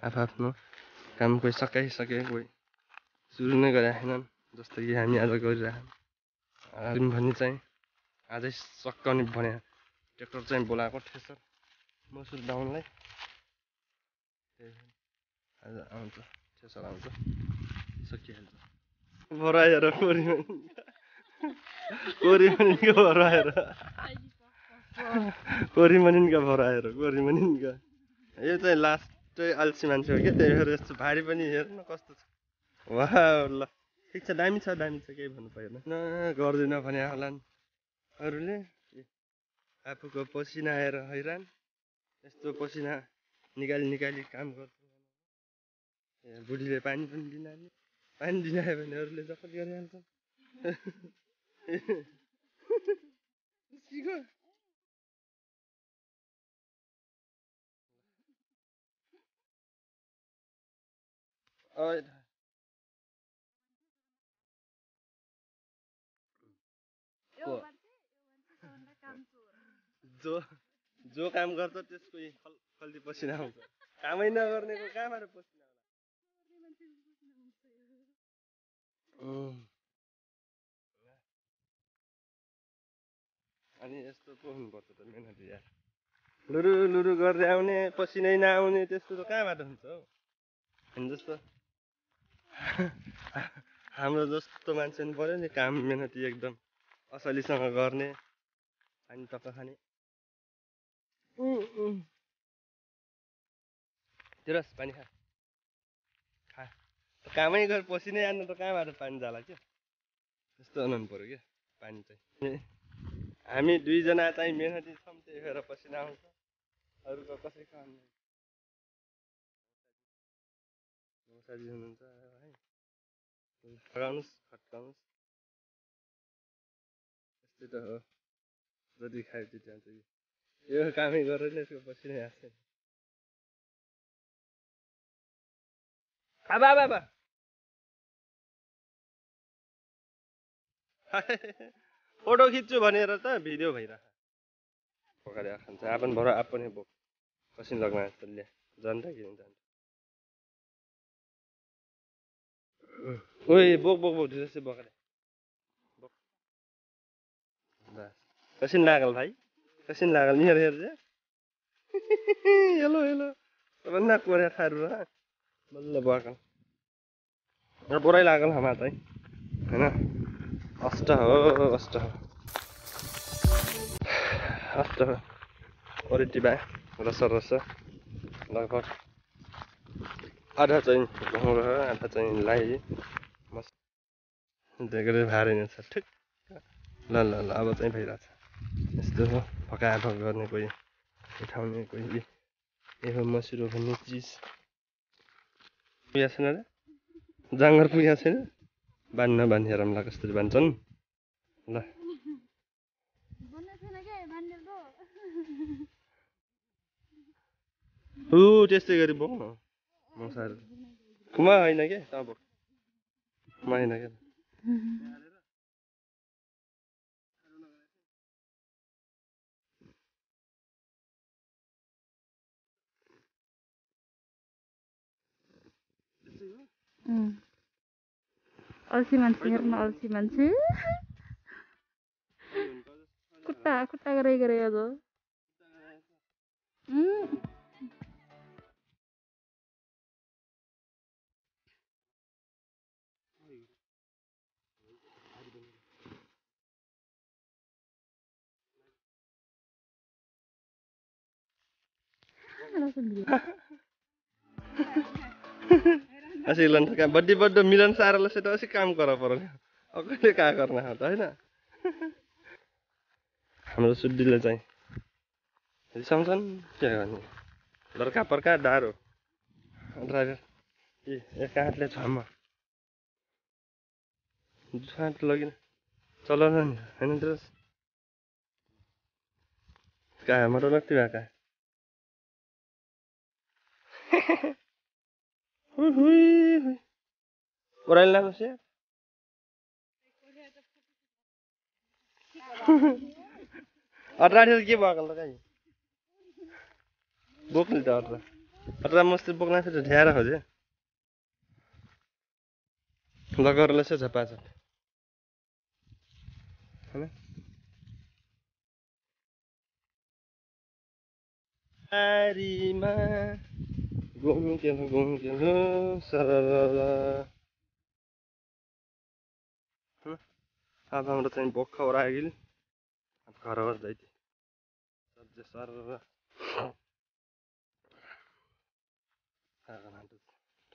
आफ्नो काम कोही सकाइसके कोही सुरु नै गरेका छैनन् जस्तो कि हामी आज गरिरहेछौँ भने चाहिँ आजै सकाउने भने ट्र्याक्टर चाहिँ बोलाएको थ्रेसर मसुर डाउनलाई आज आउँछ थ्रेसर आउँछ सकिहाल्छ भराएर कोरिमनिका भराएर कोरिमनिका भराएर कोरिमनिका यो चाहिँ लास्टै अल्छी मान्छे हो क्या त्यही भएर यस्तो भारी पनि हेर्नु कस्तो छ वाह ल ठिक छ दामी छ केही भन्नु पर्दैन न गर्दैन भने होला अरूले आफूको पसिना आएर हैरान यस्तो पसिना निकाली काम गर्छ बुढीले पानी पनि दिनाले पानी दिनायो भने अरूले जफत गरिहाल्छ जो काम गर्छ त्यसको खल्ती पसिना आउँछ कामै नगर्नेको कहाँबाट पसिना अनि यस्तो पो हुनुपर्छ त मेहनती यार लुरु गर्दै आउने पसिनै नआउने त्यस्तो त कहाँबाट हुन्छ हौ अनि जस्तो हाम्रो जस्तो मान्छे नि पर्यो नि काम मेहनती एकदम असलीसँग गर्ने अनि टक्क खाने तिरस पानी खा कामै गर पसिनै आउनु त कहाँबाट पानी जाला क्या त्यस्तो हुनु पर्यो क्या पानी चाहिँ हामी दुईजना चाहिँ मेहनती छौँ त्यही भएर पसिना आउँछ अरूको कसैको आउँदैन मौसाजी हुनुहुन्छ है लगाउनुहोस् खट्काउनुहोस् त्यस्तै त हो जति खायो त्यति आउँछ यो कामै गरेर नै यसको पसिनै आएको छ बाबा फोटो खिच्छु भनेर त भिडियो भइरहेको पकाएर खान्छ आपन भर आपनै बोक कसिन लग्न ल्या जान्छ कि जान्छ ओइ बोक जस्तै बोकाले बोक कसिन लागल भाइ कसिन लागल यहाँ हेर हेलो भन्दा कोरिया थारू र बल्ल बोकल र बोरै लागल हमा चाहिँ हैन अष्ट हो ओरेटी बा रस लगभग आधा चाहिँ गहुँ र आधा चाहिँ लाई मस्त देखेर भारै छ ठिक ल अब चाहिँ भइरहेछ यस्तो हो फकाफक गर्ने कोही उठाउने कोही यो मसुरो भन्ने चिज पुगेको छैन र जाँगर पुगेको छैन बान्ने हेरौँला कसरी बान्छन् ल त्यस्तै गरी बोक न मसाहरू म होइन के त बोक म होइन क्या अल्छी मान्छे हेर्न अल्छी मान्छे खुट्टा गरे आज असी लन का बड्डो मिलन सारल से तो असी काम करा पर अकले का करना हो त हैन हाम्रो सुड्डीले चाहिँ रिसाउँछन् के गर्ने लड्का पर्का डारो ड्राइभर एक हातले छम हात लगिन चलाउन नि हैन ड्रेस का मरो लगती भा का हुई ओराइल लाग्छ यार अट्राठेर के भएको त काई बोक्नु त अट्रा अट्रा मस्ती बोक्ना फिर ढ्यारा खोजे लगरले से झपाछ हैन आरीमा गुम सररला अब हाम्रो चाहिँ बोक्ख ओरागिल घर जाइते सब्जे सरर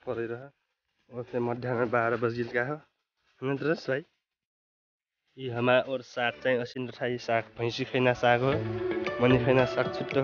परिरह और फिर मध्याह 12 बजे का हो नत्रस भाइ यी हमा और साग चाहिँ असिन ठाई साग भैँसी खैना साग हो मनी खैना साग छुट्टो